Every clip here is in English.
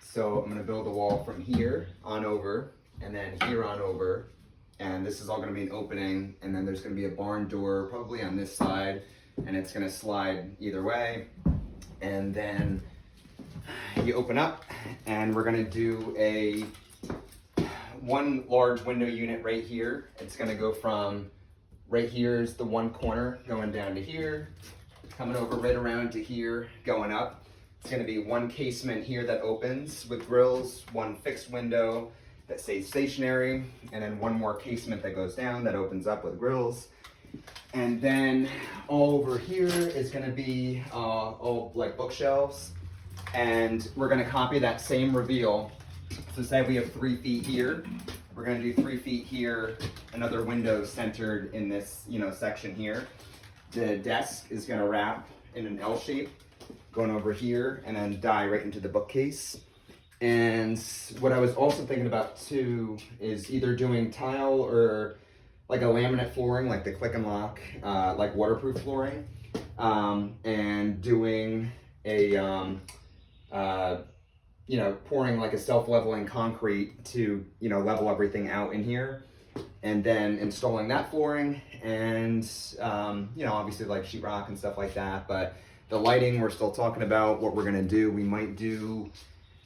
So I'm gonna build a wall from here on over, and then here on over, and this is all gonna be an opening, and then there's gonna be a barn door probably on this side, and it's gonna slide either way. And then you open up, and we're gonna do a one large window unit right here. It's gonna go from right here's the one corner going down to here, coming over right around to here, going up. It's gonna be one casement here that opens with grills, one fixed window that stays stationary, and then one more casement that goes down that opens up with grills. And then all over here is gonna be all like bookshelves. And we're gonna copy that same reveal. So say we have 3 feet here. We're gonna do 3 feet here, another window centered in this, section here. The desk is gonna wrap in an L shape, going over here, and then die right into the bookcase. And what I was also thinking about too is either doing tile or like a laminate flooring, like the click and lock, like waterproof flooring, and doing a, pouring like a self-leveling concrete to, level everything out in here, and then installing that flooring and, obviously like sheetrock and stuff like that. But the lighting, we're still talking about what we're gonna do. We might do,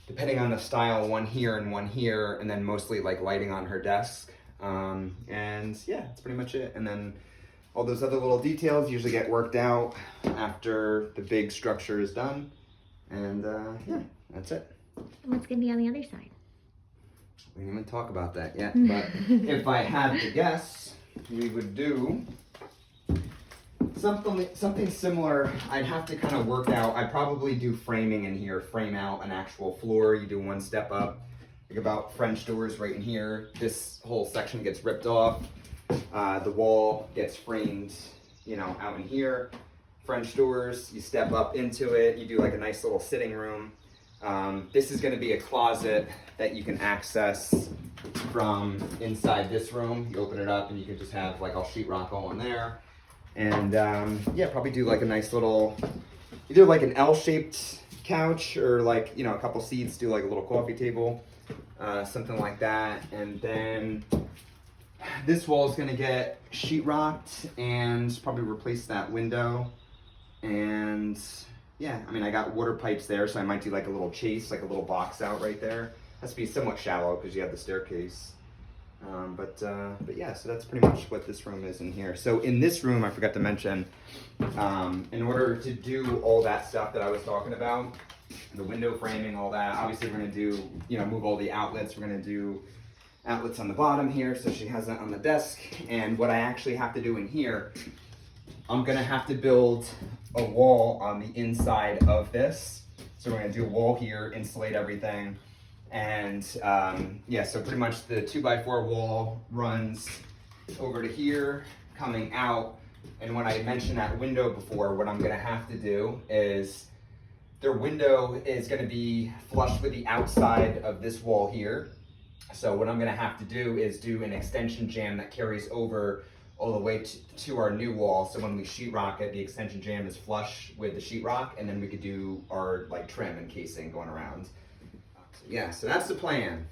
depending on the style, one here, and then mostly like lighting on her desk. And yeah, that's pretty much it. And then all those other little details usually get worked out after the big structure is done. And yeah, that's it. And what's gonna be on the other side? We didn't even talk about that yet, but if I had to guess, we would do something similar. I'd have to kind of work out. I'd probably do framing in here, frame out an actual floor. You do one step up, think about French doors right in here. This whole section gets ripped off. The wall gets framed, out in here. French doors, you step up into it. You do like a nice little sitting room. This is going to be a closet that you can access from inside this room. You open it up and you can just have like all sheetrock all in there. And yeah, probably do like a nice little, either like an L-shaped couch or like, a couple seats, do like a little coffee table, something like that. And then this wall is gonna get sheetrocked and probably replace that window. And yeah, I got water pipes there, so I might do like a little chase, like a little box out right there. Has to be somewhat shallow because you have the staircase. But yeah, so that's pretty much what this room is in here. So in this room, I forgot to mention, in order to do all that stuff that I was talking about, the window framing, all that, obviously we're gonna do, move all the outlets. We're gonna do outlets on the bottom here, so she has that on the desk. And what I actually have to do in here, I'm gonna have to build a wall on the inside of this. So we're gonna do a wall here, insulate everything. And yeah, so pretty much the 2x4 wall runs over to here, coming out. And when I mentioned that window before, what I'm gonna have to do is, their window is gonna be flush with the outside of this wall here. So what I'm gonna have to do is do an extension jamb that carries over all the way to our new wall. So when we sheetrock it, the extension jamb is flush with the sheetrock, and then we could do our like trim and casing going around. Yeah, so that's the plan.